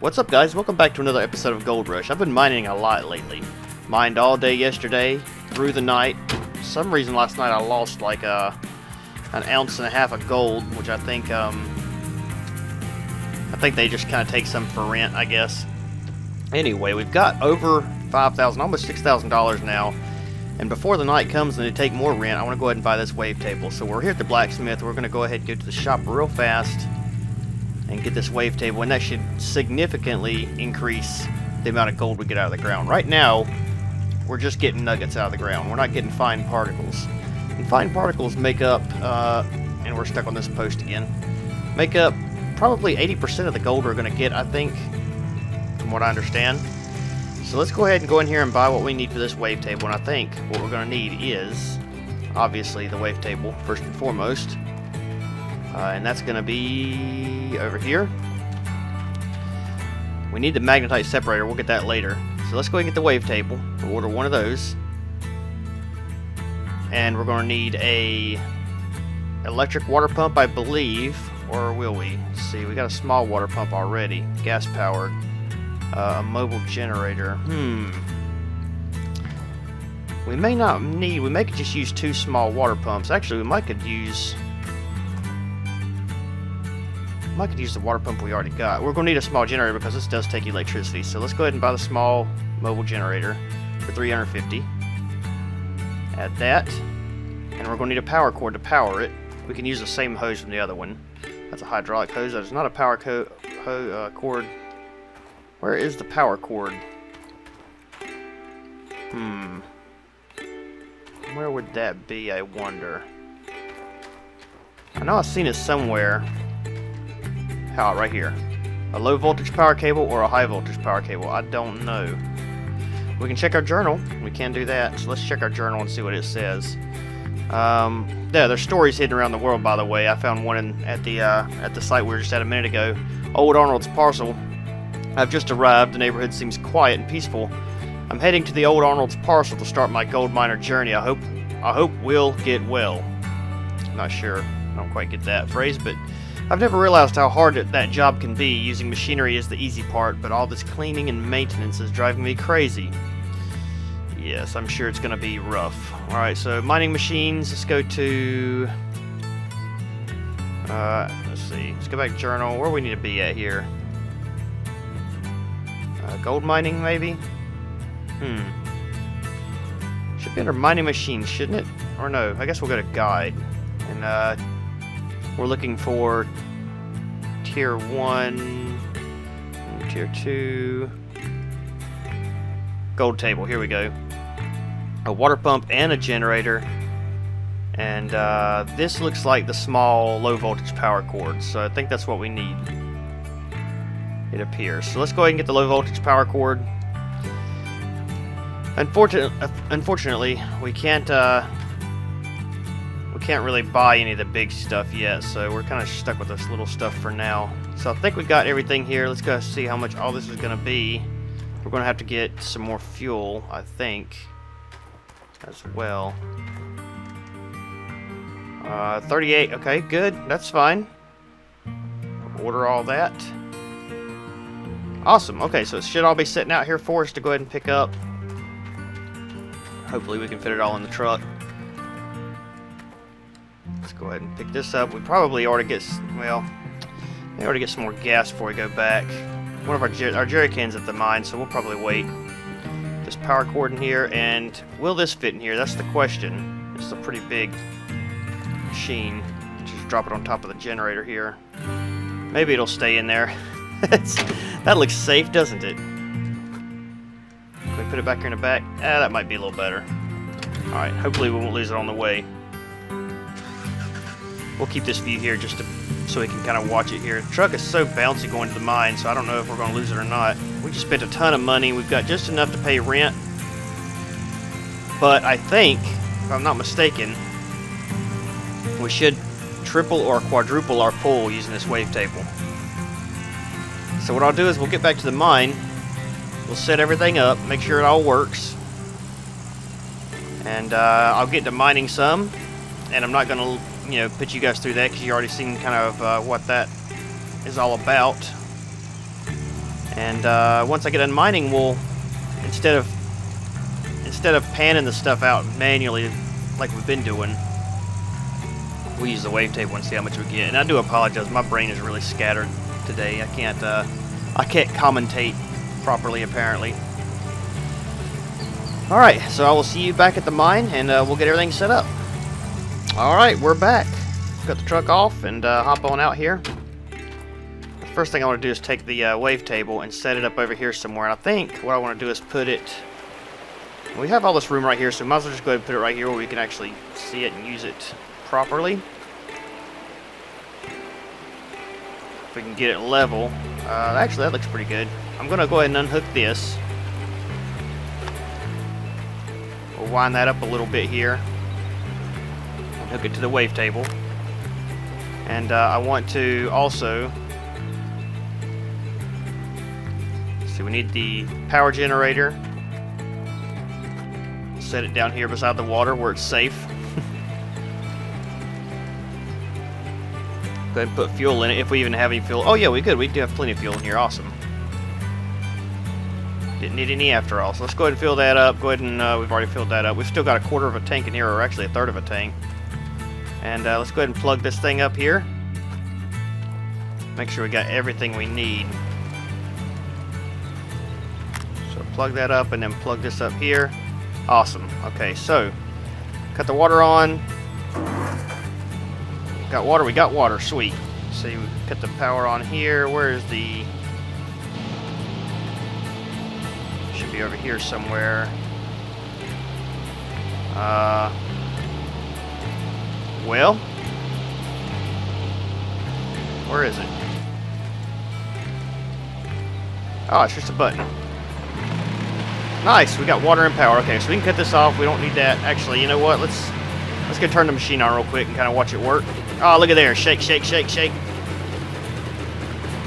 What's up, guys? Welcome back to another episode of Gold Rush. I've been mining a lot lately. Mined all day yesterday, through the night. For some reason last night I lost like an ounce and a half of gold, which I think they just kind of take some for rent, I guess. Anyway, we've got over $5,000, almost $6,000 now. And before the night comes and they take more rent, I want to go ahead and buy this wavetable. So we're here at the blacksmith. We're going to go ahead and go to the shop real fast and get this wavetable, and that should significantly increase the amount of gold we get out of the ground. Right now, we're just getting nuggets out of the ground. We're not getting fine particles. And fine particles make up, and we're stuck on this post again, make up probably 80% of the gold we're going to get, I think, from what I understand. So let's go ahead and go in here and buy what we need for this wavetable, and I think what we're going to need is, obviously, the wavetable, first and foremost. And that's going to be over here. We need the magnetite separator. We'll get that later. So let's go ahead and get the wavetable. We'll order one of those. And we're going to need a electric water pump, I believe. Or will we? Let's see, we got a small water pump already. Gas powered. A mobile generator. We may not need... We may could just use two small water pumps. Actually, we might could use... I could use the water pump we already got. We're going to need a small generator because this does take electricity. So let's go ahead and buy the small mobile generator for $350. Add that. And we're going to need a power cord to power it. We can use the same hose from the other one. That's a hydraulic hose. That is not a power cord. Where is the power cord? Where would that be, I wonder? I know I've seen it somewhere. How, right here. A low voltage power cable or a high voltage power cable. I don't know. We can check our journal. We can do that. So let's check our journal and see what it says. Yeah, there's stories hidden around the world, by the way. I found one at the site we were just at a minute ago. Old Arnold's Parcel. I've just arrived. The neighborhood seems quiet and peaceful. I'm heading to the Old Arnold's Parcel to start my gold miner journey. I hope we'll get well. I'm not sure. I don't quite get that phrase, but I've never realized how hard that job can be. Using machinery is the easy part, but all this cleaning and maintenance is driving me crazy. Yes, I'm sure it's going to be rough. Alright, so mining machines. Let's go to... let's see. Let's go back to journal. Where do we need to be at here? Gold mining, maybe? Should be under mining machines, shouldn't it? Or no, I guess we'll go to guide. And, we're looking for tier 1, tier 2, gold table, here we go. A water pump and a generator. And this looks like the small low voltage power cord, so I think that's what we need. It appears. So let's go ahead and get the low voltage power cord. Unfortunately, we can't really buy any of the big stuff yet, so we're kind of stuck with this little stuff for now. So I think we got everything here. Let's go see how much all this is going to be. We're going to have to get some more fuel, I think, as well. 38. Okay, good. That's fine. Order all that. Awesome. Okay, so it should all be sitting out here for us to go ahead and pick up. Hopefully we can fit it all in the truck. Let's go ahead and pick this up. We probably ought to get, well, we ought to get some more gas before we go back. One of our jerry cans at the mine, so we'll probably wait. This power cord in here, and will this fit in here? That's the question. It's a pretty big machine. Just drop it on top of the generator here. Maybe it'll stay in there. That looks safe, doesn't it? Can we put it back here in the back? That might be a little better. Alright, hopefully we won't lose it on the way. We'll keep this view here just so we can kind of watch it here. The truck is so bouncy going to the mine, so I don't know if we're going to lose it or not. We just spent a ton of money. We've got just enough to pay rent. But I think, if I'm not mistaken, we should triple or quadruple our pull using this wavetable. So what I'll do is we'll get back to the mine. We'll set everything up, make sure it all works. And I'll get to mining some. And I'm not going to, put you guys through that because you already seen kind of what that is all about. And once I get done mining, we'll instead of panning the stuff out manually like we've been doing, we'll use the wavetable and see how much we get. And I do apologize, my brain is really scattered today. I can't commentate properly apparently. Alright, so I will see you back at the mine, and we'll get everything set up. Alright, we're back. Got the truck off and hop on out here. The first thing I want to do is take the wavetable and set it up over here somewhere. And I think what I want to do is put it... We have all this room right here, so we might as well just go ahead and put it right here where we can actually see it and use it properly. If we can get it level. Actually, that looks pretty good. I'm going to go ahead and unhook this. We'll wind that up a little bit here. And hook it to the wavetable. And I want to also... See, we need the power generator. Set it down here beside the water where it's safe. Go ahead and put fuel in it if we even have any fuel. Oh yeah, we could. We do have plenty of fuel in here. Awesome. Didn't need any after all. So let's go ahead and fill that up. Go ahead and we've already filled that up. We've still got a quarter of a tank in here, or actually a third of a tank. And let's go ahead and plug this thing up here. Make sure we got everything we need. So plug that up and then plug this up here. Awesome. Okay, so cut the water on. Got water? We got water. Sweet. So we cut the power on here. Where is the... Should be over here somewhere. Well, where is it? Oh, it's just a button. Nice, we got water and power. Okay, so we can cut this off. We don't need that. Actually, you know what? Let's go turn the machine on real quick and kind of watch it work. Oh, look at there. Shake, shake, shake, shake.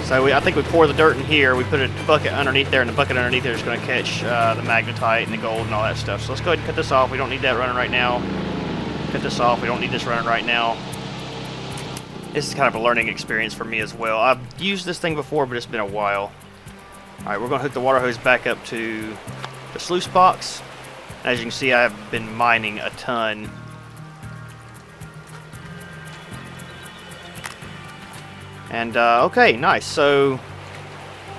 So I think we pour the dirt in here. We put a bucket underneath there, and the bucket underneath there is going to catch the magnetite and the gold and all that stuff. So let's go ahead and cut this off. We don't need that running right now. Cut this off. We don't need this running right now. This is kind of a learning experience for me as well. I've used this thing before, but it's been a while. Alright, we're going to hook the water hose back up to the sluice box. As you can see, I have been mining a ton. And okay, nice. So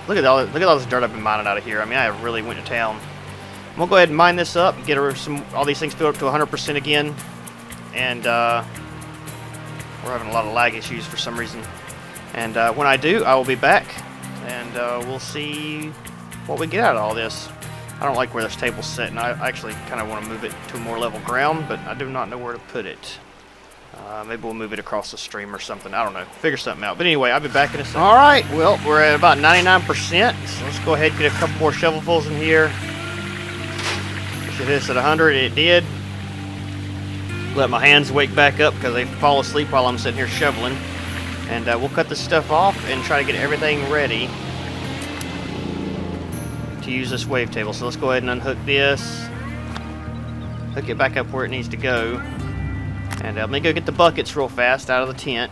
look at all this dirt I've been mining out of here. I mean, I really went to town. I'm gonna go ahead and mine this up, get all these things filled up to 100% again. And we're having a lot of lag issues for some reason. And when I do, I will be back, and we'll see what we get out of all this. I don't like where this table's sitting. I actually kind of want to move it to a more level ground, but I do not know where to put it. Maybe we'll move it across the stream or something. I don't know. Figure something out. But anyway, I'll be back in a second. Alright, well, we're at about 99%. So let's go ahead and get a couple more shovelfuls in here. Should this at 100. It did. Let my hands wake back up because they fall asleep while I'm sitting here shoveling. And we'll cut this stuff off and try to get everything ready to use this wavetable. So let's go ahead and unhook this. Hook it back up where it needs to go. And let me go get the buckets real fast out of the tent.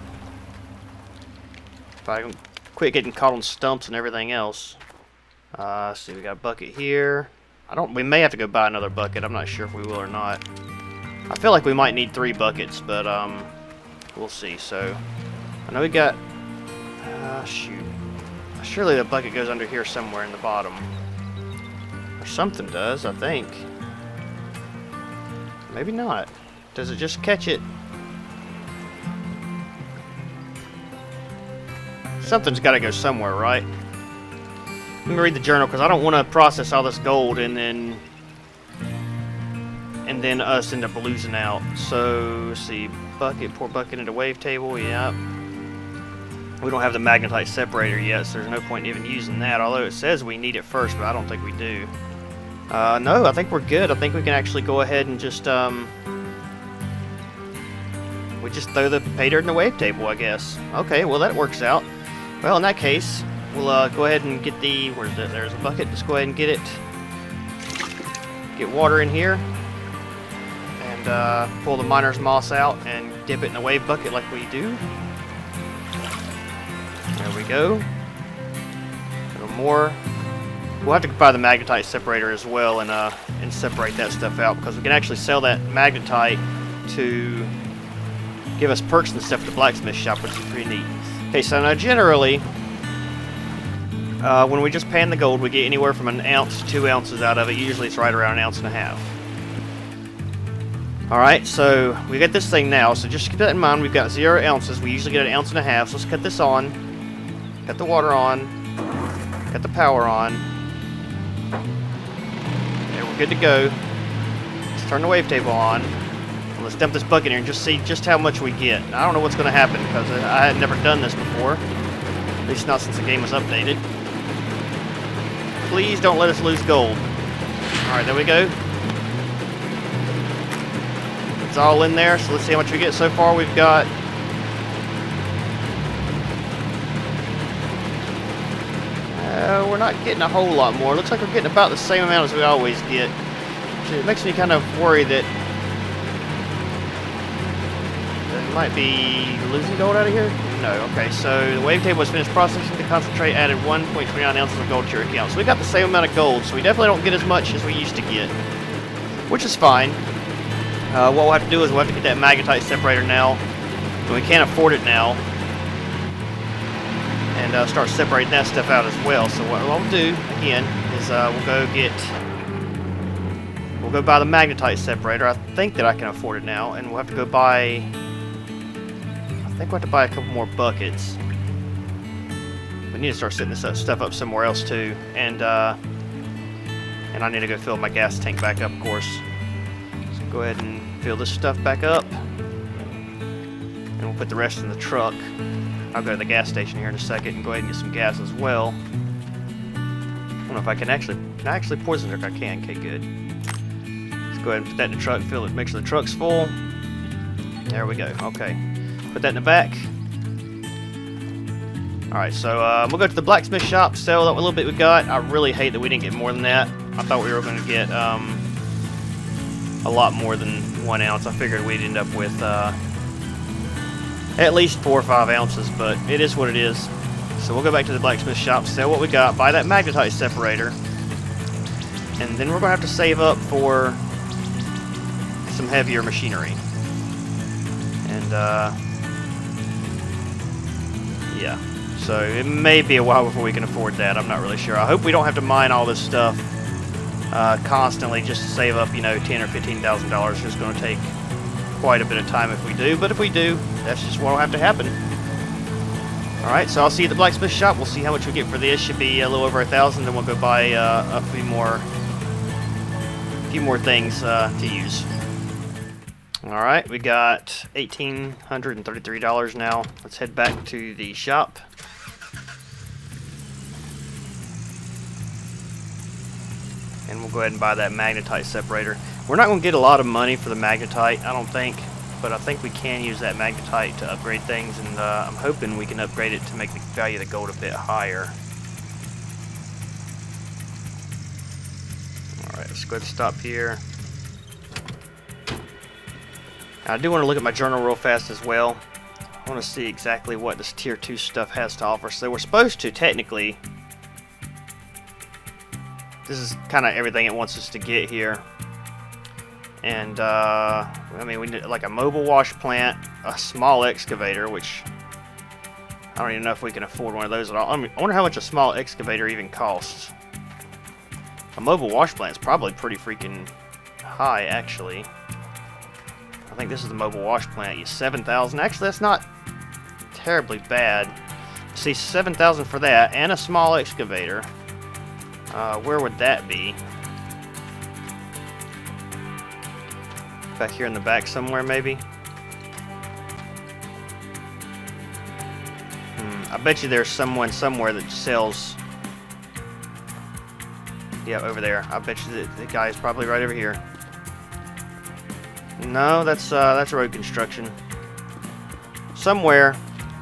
If I can quit getting caught on stumps and everything else. Let's see, we got a bucket here. We may have to go buy another bucket. I'm not sure if we will or not. I feel like we might need 3 buckets, but we'll see. So I know we got shoot. Surely the bucket goes under here somewhere in the bottom. Or something does, I think. Maybe not. Does it just catch it? Something's got to go somewhere, right? Let me read the journal because I don't want to process all this gold and then us end up losing out. So let's see, bucket, pour bucket into wavetable. Yeah. We don't have the magnetite separator yet, so there's no point in even using that. Although it says we need it first, but I don't think we do. No, I think we're good. I think we can actually go ahead and just we just throw the pay dirt in the wavetable, I guess. Okay, well that works out. Well, in that case, we'll go ahead and get the... Where's it? There's a bucket. Let's go ahead and get it. Get water in here. And pull the miner's moss out and dip it in a wave bucket like we do. There we go. Little more. We'll have to buy the magnetite separator as well and separate that stuff out, because we can actually sell that magnetite to give us perks and stuff at the blacksmith shop, which is pretty neat. Okay, so now generally, when we just pan the gold, we get anywhere from 1 ounce to 2 ounces out of it. Usually it's right around 1.5 ounces. Alright, so we got this thing now, so just keep that in mind. We've got 0 ounces. We usually get 1.5 ounces, so let's cut this on. Cut the water on. Cut the power on. Okay, we're good to go. Let's turn the wavetable on. Let's dump this bucket in here and just see just how much we get. I don't know what's going to happen, because I had never done this before. At least not since the game was updated. Please don't let us lose gold. Alright, there we go. It's all in there, so let's see how much we get. So far we've got... we're not getting a whole lot more. Looks like we're getting about the same amount as we always get. It makes me kind of worry that we might be losing gold out of here. No, okay, so the wavetable was finished processing the concentrate, added 1.29 ounces of gold to your account. So we got the same amount of gold, so we definitely don't get as much as we used to get, which is fine. What we'll have to do is we'll have to get that magnetite separator now, but we can't afford it now, and start separating that stuff out as well. So what we'll do, again, is we'll go buy the magnetite separator. I think that I can afford it now, and we'll have to go buy... I think we'll have to buy a couple more buckets. We need to start setting this stuff up somewhere else too, and I need to go fill my gas tank back up, of course. So go ahead and fill this stuff back up, and we'll put the rest in the truck. I'll go to the gas station here in a second and go ahead and get some gas as well. I don't know if I can actually pour this in there. I can. Okay, good. Let's go ahead and put that in the truck, fill it, make sure the truck's full. There we go. Okay. Put that in the back. Alright, so we'll go to the blacksmith shop, sell that little bit we got. I really hate that we didn't get more than that. I thought we were going to get a lot more than 1 ounce. I figured we'd end up with at least 4 or 5 ounces, but it is what it is. So we'll go back to the blacksmith shop, sell what we got, buy that magnetite separator, and then we're going to have to save up for some heavier machinery. And yeah, so it may be a while before we can afford that. I'm not really sure. I hope we don't have to mine all this stuff constantly just to save up, you know, $10,000 or $15,000. It's going to take quite a bit of time if we do, but if we do, that's just what will have to happen. Alright, so I'll see you at the blacksmith shop. We'll see how much we get for this. Should be a little over 1,000, then we'll go buy a few more things to use. Alright, we got $1,833 now. Let's head back to the shop. And we'll go ahead and buy that magnetite separator. We're not going to get a lot of money for the magnetite, I don't think. But I think we can use that magnetite to upgrade things. And I'm hoping we can upgrade it to make the value of the gold a bit higher. Alright, let's go ahead and stop here. I do want to look at my journal real fast as well. I want to see exactly what this tier 2 stuff has to offer. So we're supposed to, technically, this is kind of everything it wants us to get here. And, I mean, we need like a mobile wash plant, a small excavator, which I don't even know if we can afford one of those at all. I mean, I wonder how much a small excavator even costs. A mobile wash plant is probably pretty freaking high, actually. I think this is the mobile wash plant. You 7,000. Actually, that's not terribly bad. See, 7,000 for that and a small excavator. Where would that be? Back here in the back somewhere, maybe. I bet you there's someone somewhere that sells. Yeah, over there. I bet you the guy is probably right over here. No, that's road construction. Somewhere,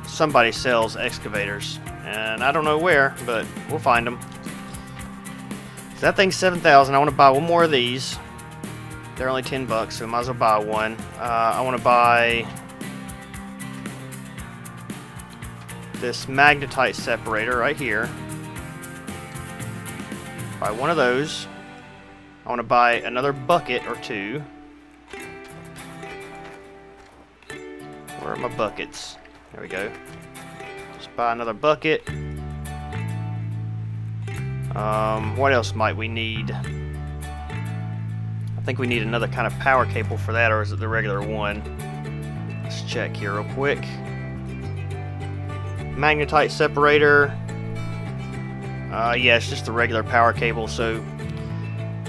somebody sells excavators, and I don't know where, but we'll find them. So that thing's 7,000. I want to buy one more of these. They're only 10 bucks, so I might as well buy one. I want to buy this magnetite separator right here. Buy one of those. I want to buy another bucket or two. Where are my buckets? There we go. Let's buy another bucket. What else might we need? I think we need another kind of power cable for that, or is it the regular one? Let's check here real quick. Magnetite separator. Yeah, it's just the regular power cable, so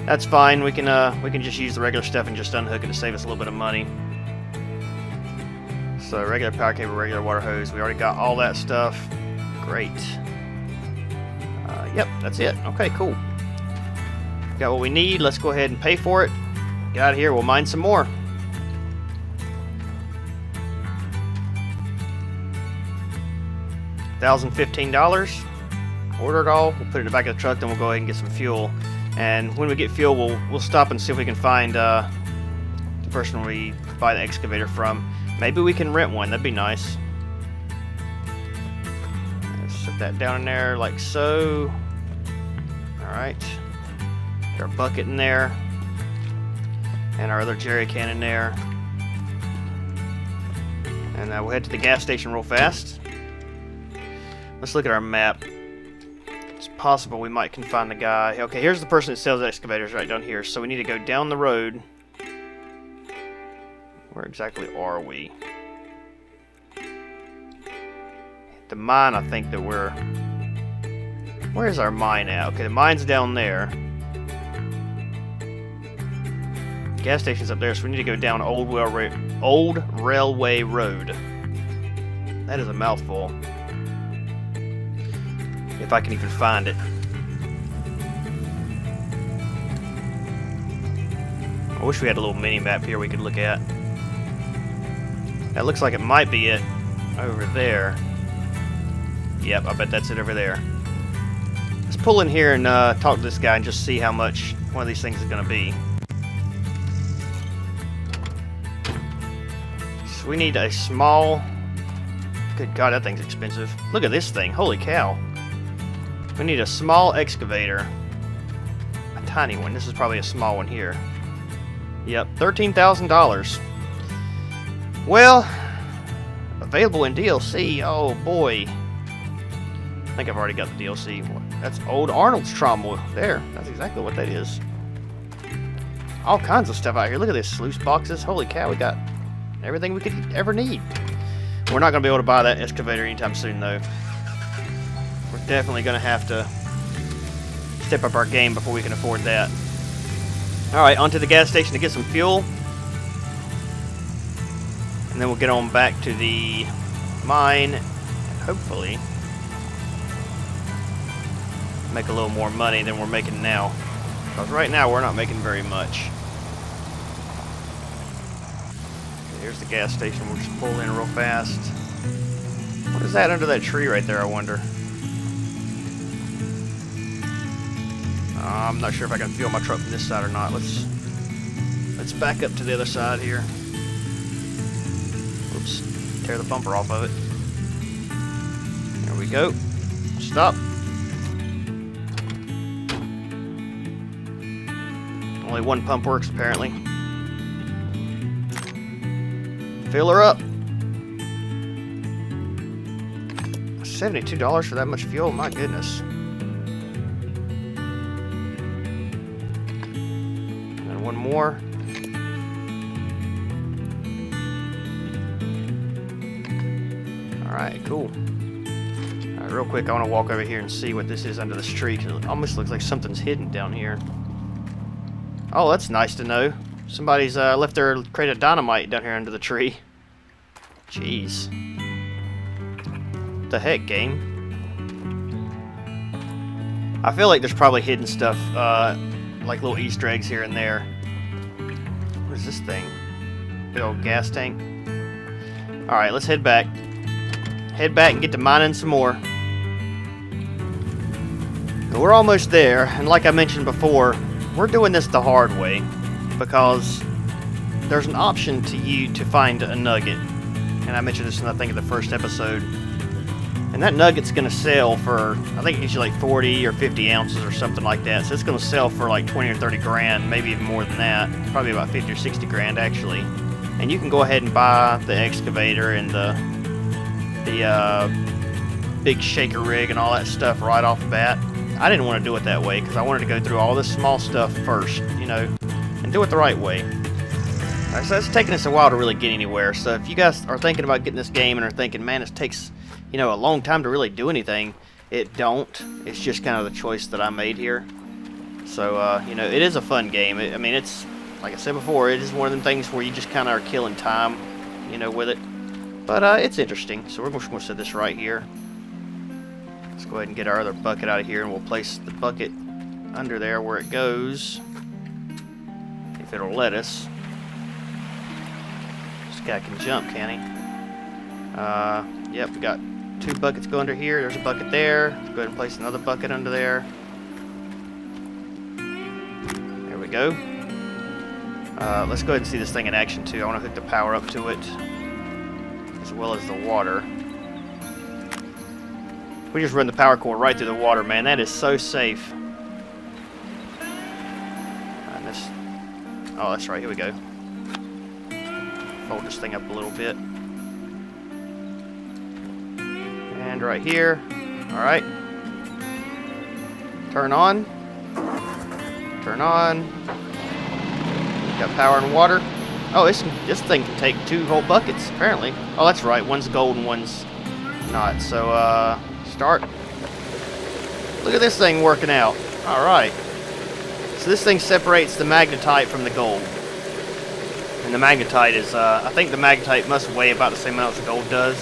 that's fine. We can just use the regular stuff and just unhook it to save us a little bit of money. So regular power cable, regular water hose. We already got all that stuff. Great. Yep, that's it. Okay, cool. Got what we need. Let's go ahead and pay for it. Get out of here. We'll mine some more. $1,015. Order it all. We'll put it in the back of the truck. Then we'll go ahead and get some fuel. And when we get fuel, we'll stop and see if we can find the person we buy the excavator from. Maybe we can rent one. That'd be nice. Let's set that down in there like so. Alright. Get our bucket in there. And our other jerry can in there. And we'll head to the gas station real fast. Let's look at our map. It's possible we might can find the guy. Okay, here's the person that sells excavators right down here. So we need to go down the road. Where exactly are we? The mine, I think that we're... Where's our mine at? Okay, the mine's down there. Gas station's up there, so we need to go down Old Railway Road. That is a mouthful. If I can even find it. I wish we had a little mini-map here we could look at. That looks like it might be it over there. Yep, I bet that's it over there. Let's pull in here and talk to this guy and just see how much one of these things is going to be. So we need a small... Good God, that thing's expensive. Look at this thing. Holy cow. We need a small excavator. A tiny one. This is probably a small one here. Yep, $13,000. Well, available in DLC. Oh boy. I think I've already got the DLC. That's old Arnold's trommel. There. That's exactly what that is. All kinds of stuff out here. Look at this. Sluice boxes. Holy cow, we got everything we could ever need. We're not going to be able to buy that excavator anytime soon, though. We're definitely going to have to step up our game before we can afford that. Alright, onto the gas station to get some fuel. And then we'll get on back to the mine and hopefully make a little more money than we're making now. Because right now we're not making very much. Okay, here's the gas station. We'll just pull in real fast. What is that under that tree right there, I wonder? I'm not sure if I can fuel my truck from this side or not. Let's back up to the other side here. Oops, tear the bumper off of it. There we go. Stop. Only one pump works apparently. Fill her up. $72 for that much fuel, my goodness. And one more. Alright, cool. Alright, real quick, I want to walk over here and see what this is under the tree, because it almost looks like something's hidden down here. Oh, that's nice to know. Somebody's left their crate of dynamite down here under the tree. Jeez. What the heck, game? I feel like there's probably hidden stuff, like little Easter eggs here and there. What is this thing? Big old gas tank. Alright, let's head back. Head back and get to mining some more. We're almost there, and like I mentioned before, we're doing this the hard way because there's an option to find a nugget, and I mentioned this in I think in the first episode. And that nugget's going to sell for, I think it gives you like 40 or 50 ounces or something like that. So it's going to sell for like 20 or 30 grand, maybe even more than that. Probably about 50 or 60 grand actually. And you can go ahead and buy the excavator and the big shaker rig and all that stuff right off the bat. I didn't want to do it that way because I wanted to go through all this small stuff first, you know, and do it the right way. Alright, so it's taking us a while to really get anywhere. So if you guys are thinking about getting this game and are thinking, man, it takes, you know, a long time to really do anything, it don't. It's just kind of the choice that I made here. So, you know, it is a fun game. I mean, it's, like I said before, it is one of them things where you just kind of are killing time, you know, with it. But it's interesting. So we're just going to set this right here. Let's go ahead and get our other bucket out of here, and we'll place the bucket under there where it goes. If it'll let us. This guy can jump, can he? Yep, we got 2 buckets go under here. There's a bucket there. Let's go ahead and place another bucket under there. There we go. Let's go ahead and see this thing in action too. I want to hook the power up to it, as well as the water. We just run the power cord right through the water, man. That is so safe. Oh, that's right. Here we go. Fold this thing up a little bit. And right here. Alright. Turn on. Turn on. Got power and water. Oh, this thing can take 2 whole buckets, apparently. Oh, that's right. One's gold and one's not. So, start. Look at this thing working out. Alright. So this thing separates the magnetite from the gold. And the magnetite is, I think the magnetite must weigh about the same amount as the gold does.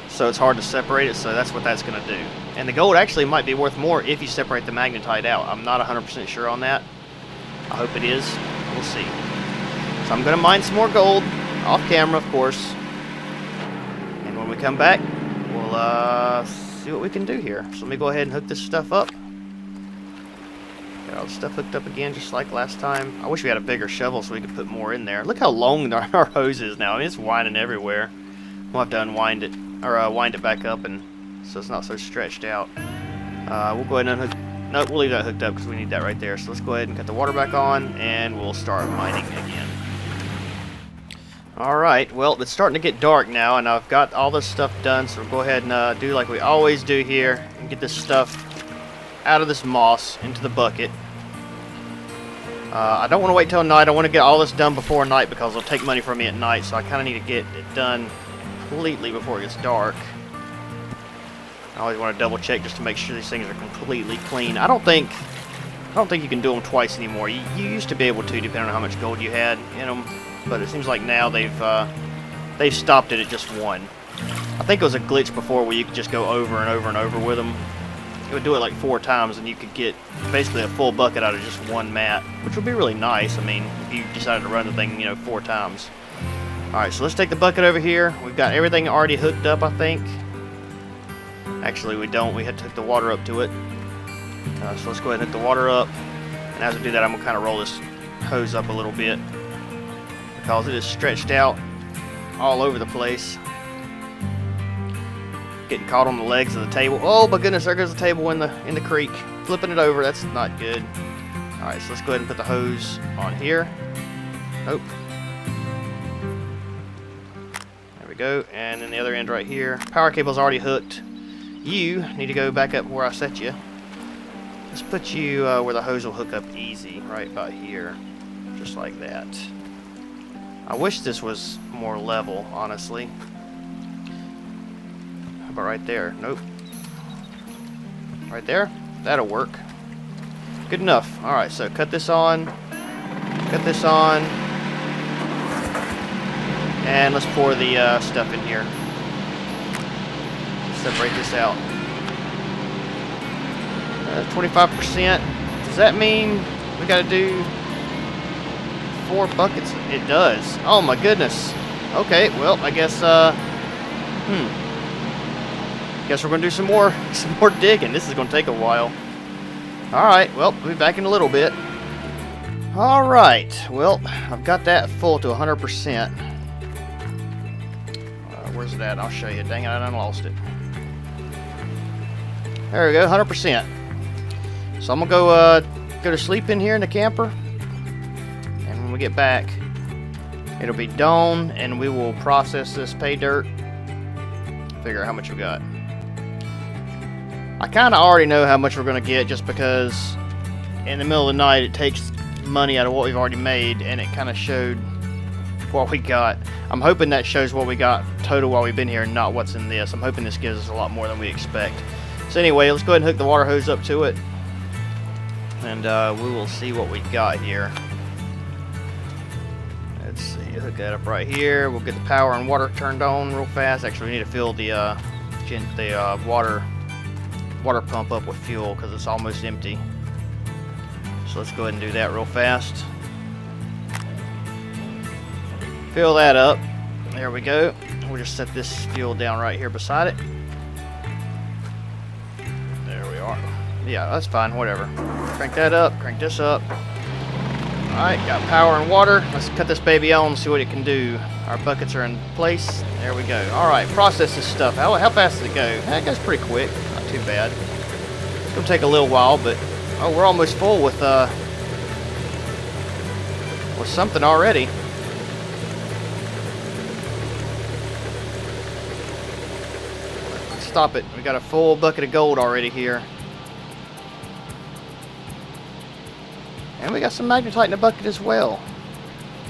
So it's hard to separate it, so that's what that's going to do. And the gold actually might be worth more if you separate the magnetite out. I'm not 100% sure on that. I hope it is. We'll see. So I'm going to mine some more gold, off camera, of course. And when we come back, we'll see what we can do here. So let me go ahead and hook this stuff up. Got all the stuff hooked up again, just like last time. I wish we had a bigger shovel so we could put more in there. Look how long our hose is now. I mean, it's winding everywhere. We'll have to unwind it, or wind it back up, and so it's not so stretched out. We'll go ahead and unhook. No, we'll leave that hooked up because we need that right there. So let's go ahead and cut the water back on, and we'll start mining again. Alright, well, it's starting to get dark now, and I've got all this stuff done, so we'll go ahead and do like we always do here, and get this stuff out of this moss into the bucket. I don't want to wait till night. I want to get all this done before night because it'll take money from me at night, so I kind of need to get it done completely before it gets dark. I always want to double check just to make sure these things are completely clean. I don't think you can do them twice anymore. You used to be able to, depending on how much gold you had in them, but it seems like now they've stopped it at just 1. I think it was a glitch before where you could just go over and over and over with them. It would do it like 4 times, and you could get basically a full bucket out of just 1 mat, which would be really nice. I mean, if you decided to run the thing, you know, 4 times. Alright, so let's take the bucket over here. We've got everything already hooked up, I think. Actually, we don't. We had to hook the water up to it. So let's go ahead and hook the water up. And as I do that, I'm going to kind of roll this hose up a little bit, because it is stretched out all over the place. Getting caught on the legs of the table. Oh my goodness, there goes the table in the creek. Flipping it over, that's not good. Alright, so let's go ahead and put the hose on here. Nope. There we go. And then the other end right here. Power cable's already hooked. You need to go back up where I set you. Let's put you where the hose will hook up easy, right about here. Just like that. I wish this was more level, honestly. But right there. Nope. Right there. That'll work. Good enough. Alright, so cut this on. Cut this on. And let's pour the stuff in here. Separate this out. 25%. Does that mean we gotta do 4 buckets? It does. Oh my goodness. Okay, well, I guess, guess we're gonna do some more digging. This is gonna take a while. Alright, well, we'll be back in a little bit. Alright, well, I've got that full to 100%. Where's it at? I'll show you. Dang it, I done lost it. There we go, 100%. So I'm gonna go to sleep in here in the camper, and when we get back, it'll be dawn, and we will process this pay dirt. Figure out how much we got. I kind of already know how much we're gonna get, just because in the middle of the night it takes money out of what we've already made, and it kind of showed what we got. I'm hoping that shows what we got total while we've been here and not what's in this. I'm hoping this gives us a lot more than we expect. So anyway, let's go ahead and hook the water hose up to it, and we will see what we got here. Let's see, hook that up right here. We'll get the power and water turned on real fast. Actually, we need to fill the water pump up with fuel because it's almost empty. So let's go ahead and do that real fast. Fill that up. There we go. We'll just set this fuel down right here beside it. There we are. Yeah, that's fine, whatever. Crank that up, crank this up. Alright, got power and water. Let's cut this baby on and see what it can do. Our buckets are in place. There we go. Alright, process this stuff. How fast does it go? That goes pretty quick. Not too bad. It's going to take a little while, but oh, we're almost full with something already. Stop it. We got a full bucket of gold already here. And we got some magnetite in the bucket as well.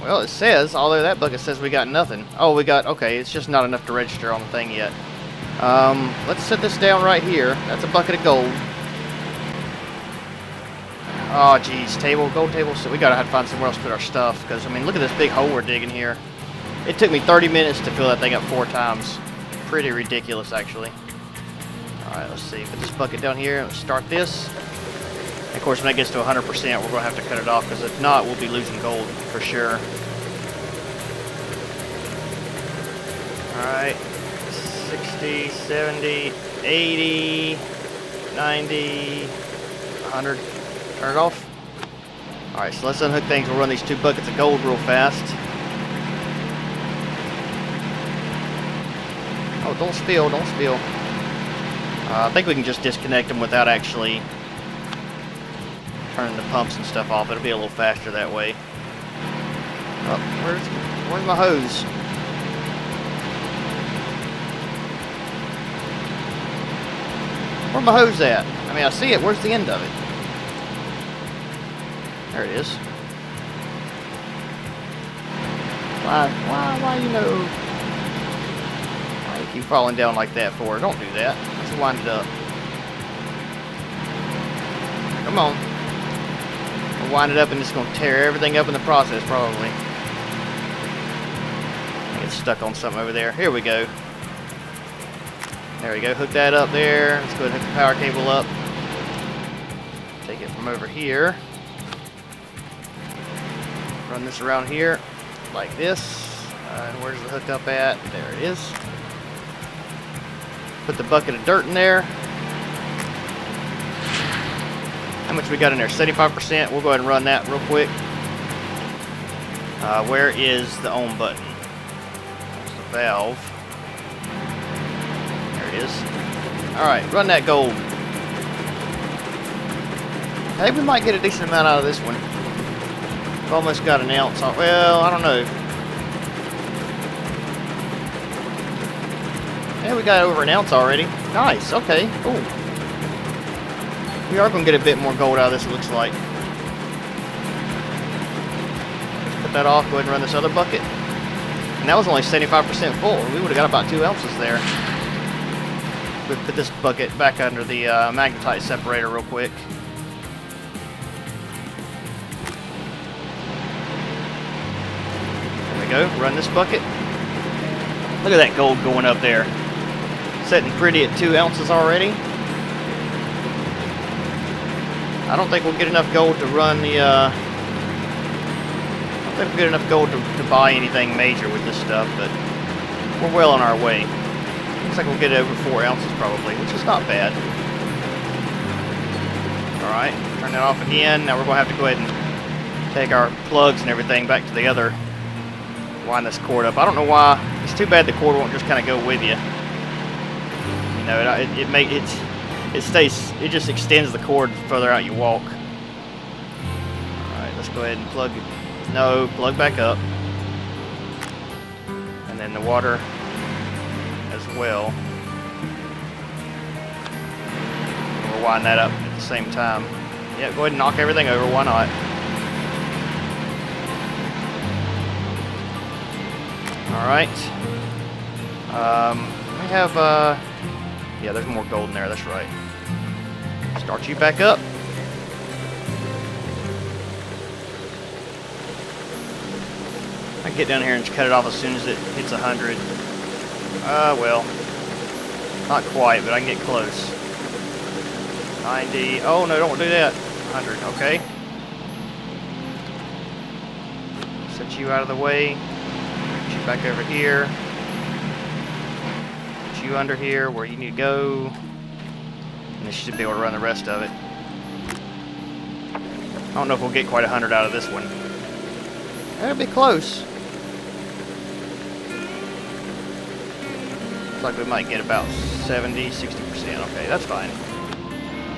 Well, it says, although that bucket says we got nothing. Oh, we got, okay, it's just not enough to register on the thing yet. Let's set this down right here. That's a bucket of gold. Oh, geez, gold table. So we gotta have to find somewhere else to put our stuff. Because, I mean, look at this big hole we're digging here. It took me 30 minutes to fill that thing up 4 times. Pretty ridiculous, actually. Alright, let's see. Put this bucket down here. Let's start this. And of course, when it gets to 100%, we're going to have to cut it off, because if not, we'll be losing gold for sure. Alright. 60, 70, 80, 90, 100. Turn it off. Alright, so let's unhook things. We'll run these 2 buckets of gold real fast. Oh, don't spill, don't spill. I think we can just disconnect them without actually turning the pumps and stuff off. It'll be a little faster that way. Oh, where's my hose? Where's my hose at? I mean, I see it. Where's the end of it? There it is. Why, you know... Why you keep falling down like that for? Don't do that. Let's wind it up. Come on. We'll wind it up and it's going to tear everything up in the process, probably. I get stuck on something over there. Here we go. There we go. Hook that up there. Let's go ahead and hook the power cable up. Take it from over here. Run this around here like this. And where's the hook up at? There it is. Put the bucket of dirt in there. How much we got in there? 75%. We'll go ahead and run that real quick. Where is the on button? There's the valve. There it is. Alright, run that gold. I think we might get a decent amount out of this one. We've almost got an ounce on. Well, I don't know. Yeah, we got over an ounce already. Nice, okay, cool. We are going to get a bit more gold out of this, it looks like. Let's put that off, go ahead and run this other bucket. And that was only 75% full. We would have got about 2 ounces there. We'll put this bucket back under the magnetite separator real quick. There we go, run this bucket. Look at that gold going up there. Setting pretty at 2 ounces already. I don't think we'll get enough gold to run the, I don't think we'll get enough gold to buy anything major with this stuff, but we're well on our way. Looks like we'll get over 4 ounces probably, which is not bad. Alright, turn that off again. Now we're going to have to go ahead and take our plugs and everything back to the other, wind this cord up. I don't know why. It's too bad the cord won't just kind of go with you. You know, it just extends the cord the further out you walk. Alright, let's go ahead and plug back up. And then the water as well. We'll wind that up at the same time. Yeah, go ahead and knock everything over, why not? Alright. We have, yeah, there's more gold in there, that's right. Start you back up. I can get down here and cut it off as soon as it hits 100. Well, not quite, but I can get close. 90, oh no, don't do that. 100, okay. Set you out of the way. Put you back over here. Put you under here where you need to go. And this should be able to run the rest of it. I don't know if we'll get quite 100 out of this one. That'll be close. Looks like we might get about 70, 60%. Okay, that's fine.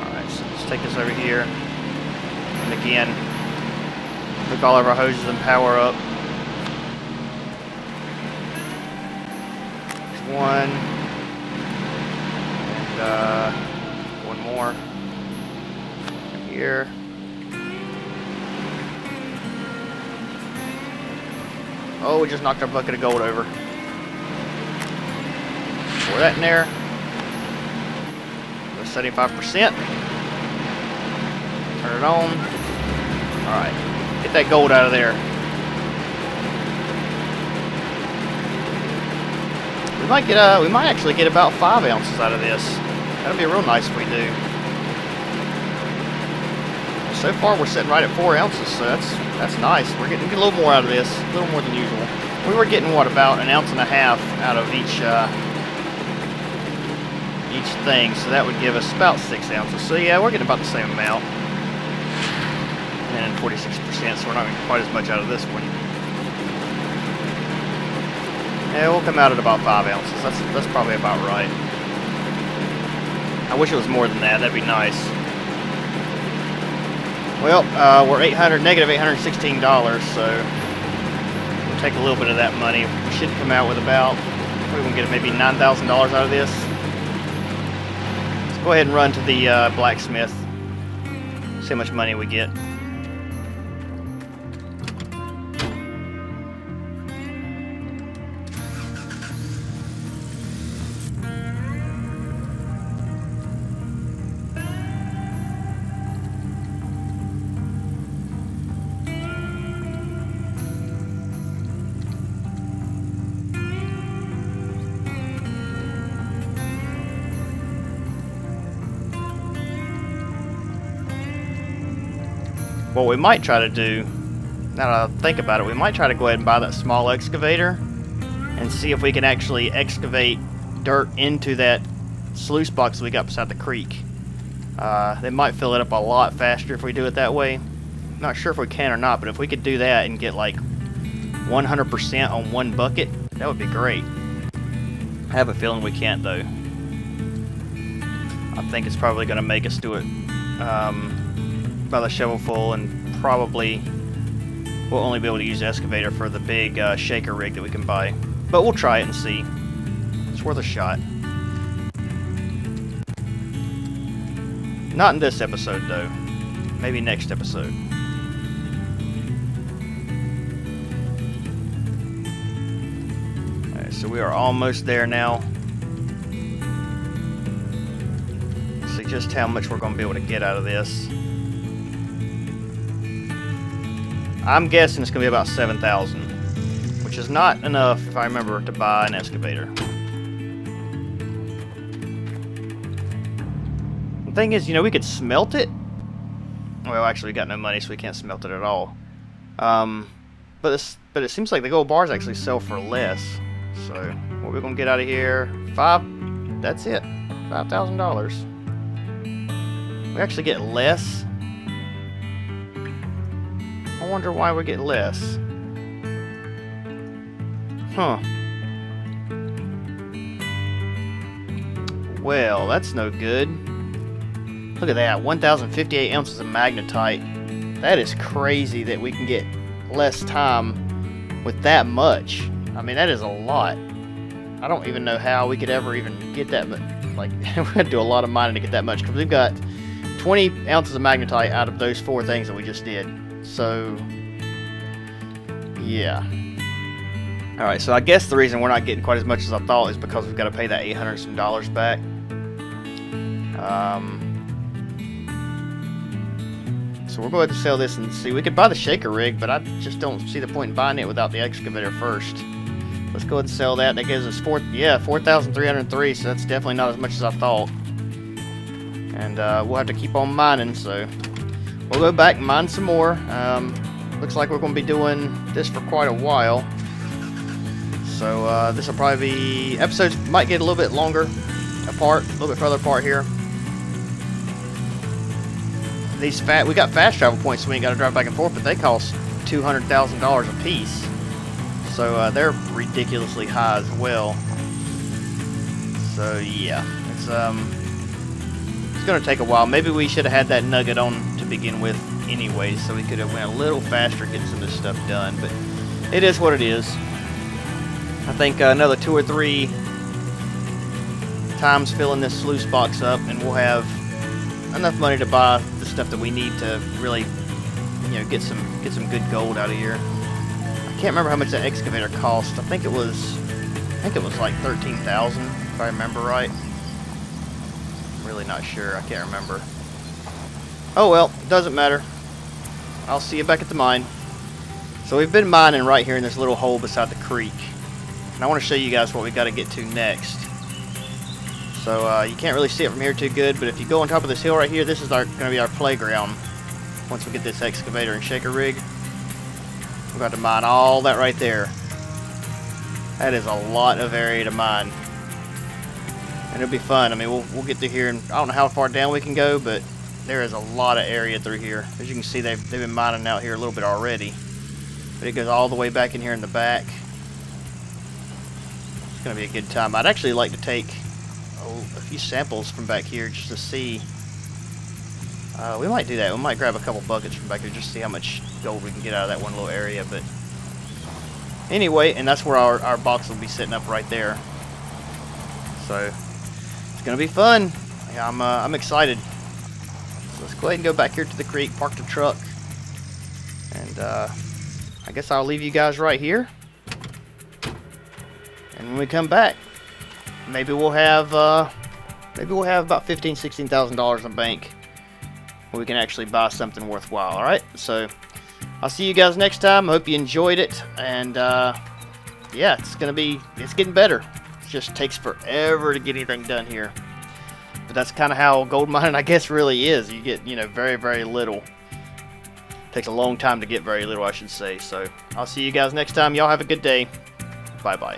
Alright, so let's take this over here. And again, hook all of our hoses and power up. There's one. And one more. Right here. Oh, we just knocked our bucket of gold over. Pour that in there. Go 75%. Turn it on. Alright. Get that gold out of there. We might actually get about 5 ounces out of this. That'll be real nice if we do. So far we're sitting right at 4 ounces, so that's nice. We get a little more out of this, a little more than usual. We were getting what, about 1.5 ounces out of each thing, so that would give us about 6 ounces. So yeah, we're getting about the same amount. And 46%, so we're not getting quite as much out of this one. Yeah, we'll come out at about 5 ounces. That's probably about right. I wish it was more than that. That'd be nice. Well, we're negative $816, so we'll take a little bit of that money. We should come out with about, we're going to get maybe $9,000 out of this. Let's go ahead and run to the blacksmith. See how much money we get. What we might try to do, now that I think about it, we might try to go ahead and buy that small excavator and see if we can actually excavate dirt into that sluice box we got beside the creek. They might fill it up a lot faster if we do it that way. Not sure if we can or not, but if we could do that and get like 100% on one bucket, that would be great. I have a feeling we can't though. I think it's probably going to make us do it by the shovelful, and probably we'll only be able to use the excavator for the big shaker rig that we can buy. But we'll try it and see. It's worth a shot. Not in this episode though. Maybe next episode. Alright, so we are almost there now. See just how much we're going to be able to get out of this. I'm guessing it's going to be about 7,000, which is not enough, if I remember, to buy an excavator. The thing is, you know, we could smelt it. Well, actually, we got no money, so we can't smelt it at all. But it seems like the gold bars actually sell for less. So, what we're going to get out of here? That's it. $5,000. We actually get less. I wonder why we get less. Huh. Well, that's no good. Look at that, 1,058 ounces of magnetite. That is crazy that we can get less time with that much. I mean, that is a lot. I don't even know how we could ever even get that much. Like, we had to do a lot of mining to get that much, because we've got 20 ounces of magnetite out of those 4 things that we just did. So, yeah. Alright, so I guess the reason we're not getting quite as much as I thought is because we've got to pay that $800 some dollars back. So we'll go ahead and sell this and see. We could buy the shaker rig, but I just don't see the point in buying it without the excavator first. Let's go ahead and sell that. That gives us 4,303, so that's definitely not as much as I thought. And we'll have to keep on mining, so we'll go back and mine some more. Looks like we're going to be doing this for quite a while. So this will probably be, episodes might get a little bit longer apart, a little bit further apart here. We got fast travel points, so we ain't got to drive back and forth, but they cost $200,000 a piece. So they're ridiculously high as well. So yeah, it's gonna take a while. Maybe we should have had that nugget on to begin with anyway, so we could have went a little faster getting some of this stuff done. But it is what it is. I think another 2 or 3 times filling this sluice box up, and we'll have enough money to buy the stuff that we need to really, you know, get some good gold out of here. I can't remember how much that excavator cost. I think it was like 13,000 if I remember right. I'm really not sure. I can't remember. Oh well, it doesn't matter. I'll see you back at the mine. So we've been mining right here in this little hole beside the creek. And I want to show you guys what we got to get to next. So you can't really see it from here too good, but if you go on top of this hill right here, this is going to be our playground. Once we get this excavator and shaker rig, we're going to mine all that right there. That is a lot of area to mine. And it'll be fun. I mean, we'll get through here, and I don't know how far down we can go, but there is a lot of area through here. As you can see, they've been mining out here a little bit already. But it goes all the way back in here in the back. It's going to be a good time. I'd actually like to take a few samples from back here just to see. We might do that. We might grab a couple buckets from back here just to see how much gold we can get out of that one little area. But anyway, and that's where our box will be sitting up right there. So it's gonna be fun. Yeah, I'm excited. So let's go ahead and go back here to the creek, park the truck, and I guess I'll leave you guys right here. And when we come back, maybe we'll have about $15,000–$16,000 in the bank, where we can actually buy something worthwhile. All right, so I'll see you guys next time. I hope you enjoyed it, and yeah, it's getting better. It just takes forever to get anything done here, but that's kind of how gold mining, I guess, really is. You get, you know, very, very little. It takes a long time to get very little, I should say. So I'll see you guys next time. Y'all have a good day. Bye bye.